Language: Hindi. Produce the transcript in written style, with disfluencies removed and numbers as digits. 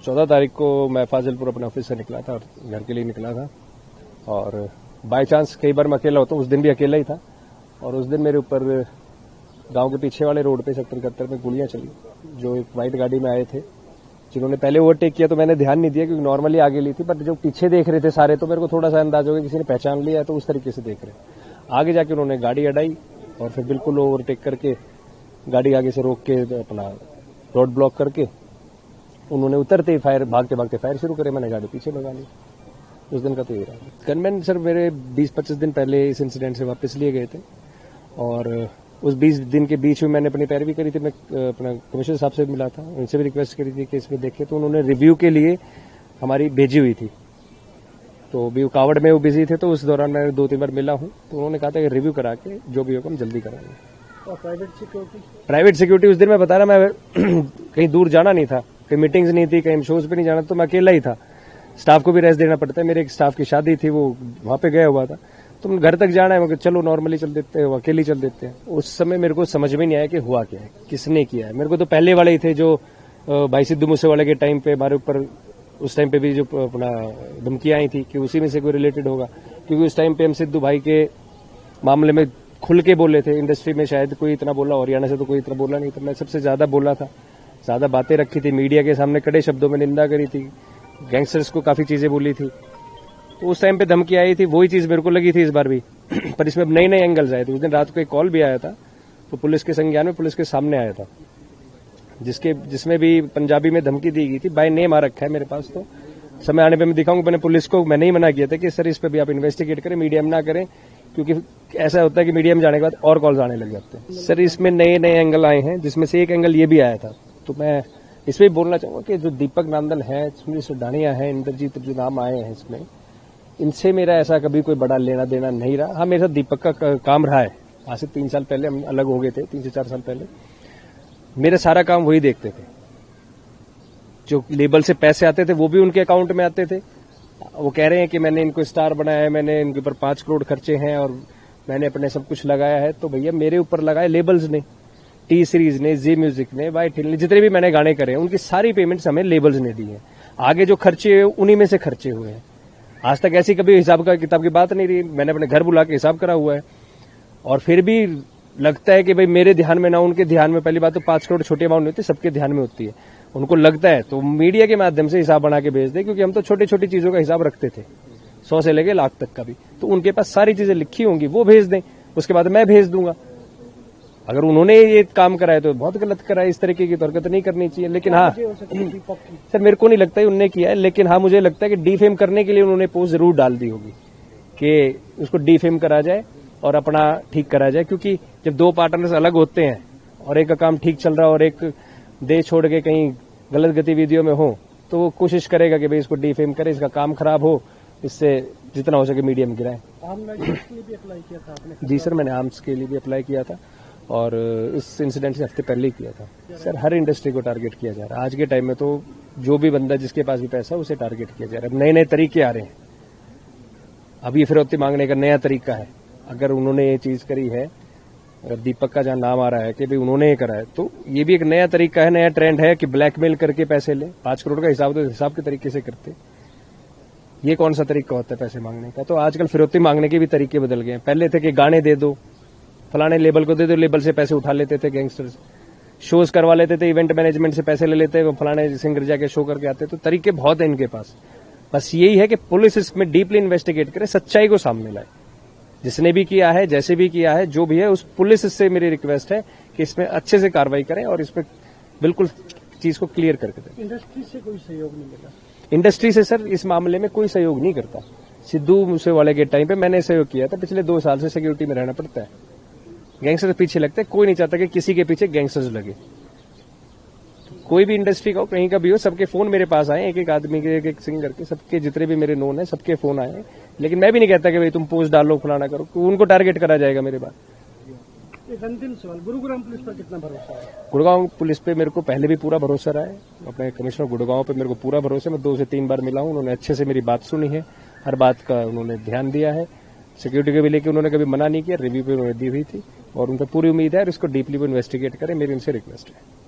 14 तारीख को मैं फाजिलपुर अपने ऑफिस से निकला था और घर के लिए निकला था और बाय चांस कई बार मैं अकेला होता हूँ, उस दिन भी अकेला ही था और उस दिन मेरे ऊपर गांव के पीछे वाले रोड पे सेक्टर 71 में गोलियां चली। जो एक व्हाइट गाड़ी में आए थे जिन्होंने पहले ओवरटेक किया तो मैंने ध्यान नहीं दिया क्योंकि नॉर्मली आगे ली थी, बट जो पीछे देख रहे थे सारे तो मेरे को थोड़ा सा अंदाज हो गया किसी ने पहचान लिया तो उस तरीके से देख रहे। आगे जाके उन्होंने गाड़ी अड़ाई और फिर बिल्कुल ओवरटेक करके गाड़ी आगे से रोक के अपना रोड ब्लॉक करके उन्होंने उतरते ही फायर भागते भागते फायर शुरू करे। मैंने गाड़ी पीछे भगा ली। उस दिन का तो ये रहा। गनमैन सर मेरे 20-25 दिन पहले इस इंसिडेंट से वापस लिए गए थे और उस 20 दिन के बीच में मैंने अपनी पैरवी करी थी। मैं अपना कमिश्नर साहब से मिला था, उनसे भी रिक्वेस्ट करी थी कि इसमें देखे, तो उन्होंने रिव्यू के लिए हमारी भेजी हुई थी। तो अभी कावड़ में वो बिजी थे तो उस दौरान मैं 2-3 बार मिला हूँ तो उन्होंने कहा था कि रिव्यू करा के जो भी होगा हम जल्दी कराएंगे। और प्राइवेट सिक्योरिटी उस दिन मैं बता रहा, मैं कहीं दूर जाना नहीं था, कहीं मीटिंग्स नहीं थी, कहीं शोज पे नहीं जाना, तो मैं अकेला ही था। स्टाफ को भी रेस्ट देना पड़ता है। मेरे एक स्टाफ की शादी थी, वो वहां पे गया हुआ था, तो घर तक जाना है, चलो नॉर्मली चल देते हैं, अकेले चल देते हैं। उस समय मेरे को समझ में नहीं आया कि हुआ क्या है, किसने किया है। मेरे को तो पहले वाले ही थे जो भाई सिद्धू मूसेवाले के टाइम पे हमारे ऊपर उस टाइम पे भी जो अपना धमकियां आई थी कि उसी में से कोई रिलेटेड होगा, क्योंकि उस टाइम पे हम सिद्धू भाई के मामले में खुल के बोले थे। इंडस्ट्री में शायद कोई इतना बोला, हरियाणा से तो कोई इतना बोला नहीं था, मैं सबसे ज्यादा बोला था, ज्यादा बातें रखी थी, मीडिया के सामने कड़े शब्दों में निंदा करी थी, गैंगस्टर्स को काफी चीजें बोली थी। तो उस टाइम पे धमकी आई थी, वही चीज मेरे को लगी थी इस बार भी पर इसमें नए नए एंगल्स आए थे। उस दिन रात को एक कॉल भी आया था तो पुलिस के संज्ञान में पुलिस के सामने आया था, जिसमें भी पंजाबी में धमकी दी गई थी। बाय नेम आ रखा है मेरे पास, तो समय आने पे मैं दिखाऊंगा। मैंने पुलिस को मैंने ही मना किया था कि सर इस पे भी आप इन्वेस्टिगेट करें, मीडिया में ना करें, क्योंकि ऐसा होता है कि मीडिया में जाने के बाद और कॉल्स आने लग जाते हैं। सर इसमें नए नए एंगल आए हैं, जिसमें से एक एंगल ये भी आया था। तो मैं इसमें बोलना चाहूंगा कि जो दीपक नांदल है, सुनील सुडानिया है, इंद्रजीत जो नाम आए हैं इसमें, इनसे मेरा ऐसा कभी कोई बड़ा लेना देना नहीं रहा। हाँ, मेरे साथ दीपक का काम रहा है। आज से 3 साल पहले हम अलग हो गए थे, 3 से 4 साल पहले। मेरा सारा काम वही देखते थे। जो लेबल से पैसे आते थे वो भी उनके अकाउंट में आते थे। वो कह रहे हैं कि मैंने इनको स्टार बनाया है, मैंने इनके ऊपर 5 करोड़ खर्चे हैं और मैंने अपने सब कुछ लगाया है। तो भैया मेरे ऊपर लगाए लेबल्स ने, टी सीरीज ने, जी म्यूजिक ने, वाई हिल ने, जितने भी मैंने गाने करे हैं उनकी सारी पेमेंट्स हमें लेबल्स ने दी है। आगे जो खर्चे हुए उन्हीं में से खर्चे हुए हैं। आज तक ऐसी कभी हिसाब का किताब की बात नहीं रही। मैंने अपने घर बुला के हिसाब करा हुआ है और फिर भी लगता है कि भाई मेरे ध्यान में ना उनके ध्यान में। पहली बात तो 5 करोड़ छोटी अमाउंट नहीं होती, सबके ध्यान में होती है। उनको लगता है तो मीडिया के माध्यम से हिसाब बना के भेज दे, क्योंकि हम तो छोटी छोटी चीजों का हिसाब रखते थे, 100 से लेके लाख तक का भी। तो उनके पास सारी चीजें लिखी होंगी, वो भेज दें, उसके बाद मैं भेज दूंगा। अगर उन्होंने ये काम कराया तो बहुत गलत कराया, इस तरीके की तो हरकत नहीं करनी चाहिए। लेकिन हाँ सर, मेरे को नहीं लगता है उनने किया है, लेकिन हाँ मुझे लगता है कि डीफेम करने के लिए उन्होंने पोस्ट जरूर डाल दी होगी कि उसको डीफेम करा जाए और अपना ठीक करा जाए। क्योंकि जब 2 पार्टनर्स अलग होते हैं और एक का काम ठीक चल रहा है और एक देश छोड़ के कहीं गलत गतिविधियों में हो, तो वो कोशिश करेगा कि भाई इसको डीफेम करे, इसका काम खराब हो, इससे जितना हो सके मीडिया में गिराए। आर्म्स के लिए भी अप्लाई किया था आपने? जी सर, मैंने आर्म्स के लिए भी अप्लाई किया था और इस इंसिडेंट से हफ्ते पहले ही किया था। सर हर इंडस्ट्री को टारगेट किया जा रहा है आज के टाइम में। तो जो भी बंदा जिसके पास भी पैसा उसे टारगेट किया जा रहा है। नए नए तरीके आ रहे हैं। अब ये फिरौती मांगने का नया तरीका है। अगर उन्होंने ये चीज करी है, अगर दीपक का जहां नाम आ रहा है कि भाई उन्होंने ये करा है, तो ये भी एक नया तरीका है, नया ट्रेंड है कि ब्लैकमेल करके पैसे ले। 5 करोड़ का हिसाब तो हिसाब के तरीके से करते। ये कौन सा तरीका होता है पैसे मांगने का? तो आजकल फिरौती मांगने के भी तरीके बदल गए हैं। पहले थे कि गाने दे दो, फलाने लेबल को दे दो, लेबल से पैसे उठा लेते थे गैंगस्टर्स। शोज करवा लेते थे, इवेंट मैनेजमेंट से पैसे ले लेते, वो फलाने सिंगर जाके शो करके आते। तो तरीके बहुत है इनके पास। बस यही है कि पुलिस इसमें डीपली इन्वेस्टिगेट करे, सच्चाई को सामने लाए। जिसने भी किया है, जैसे भी किया है, जो भी है, उस पुलिस से मेरी रिक्वेस्ट है कि इसमें अच्छे से कार्रवाई करें और इसमें बिल्कुल चीज को क्लियर करके दें। इंडस्ट्री से कोई सहयोग नहीं मिला? इंडस्ट्री से सर इस मामले में कोई सहयोग नहीं करता। सिद्धू मूसेवाले के टाइम पे मैंने सहयोग किया था। पिछले 2 साल से सिक्योरिटी में रहना पड़ता है। गैंगस्टर पीछे लगते हैं, कोई नहीं चाहता कि किसी के पीछे गैंगस्टर्स लगे। कोई भी इंडस्ट्री का हो, कहीं का भी हो, सबके फोन मेरे पास आए, एक एक आदमी के, एक एक सिंगर के, सबके जितने भी मेरे नोन है सबके फोन आए। लेकिन मैं भी नहीं कहता कि भाई तुम पोस्ट डालो, फलाना करो, उनको टारगेट करा जाएगा मेरे बाद। एक अंतिम सवाल, गुरुग्राम पुलिस पर कितना भरोसा है? गुड़गांव पुलिस पे मेरे को पहले भी पूरा भरोसा रहा है। अपने कमिश्नर गुड़गांव पे मेरे को पूरा भरोसा है। मैं 2 से 3 बार मिला हूं, उन्होंने अच्छे से मेरी बात सुनी है, हर बात का उन्होंने ध्यान दिया है। सिक्योरिटी के भी लेके उन्होंने कभी मना नहीं किया, रिव्यू पे उन्होंने दी हुई थी और उन पर पूरी उम्मीद है और इसको डीपली वो इन्वेस्टिगेट करें, मेरी उनसे रिक्वेस्ट है।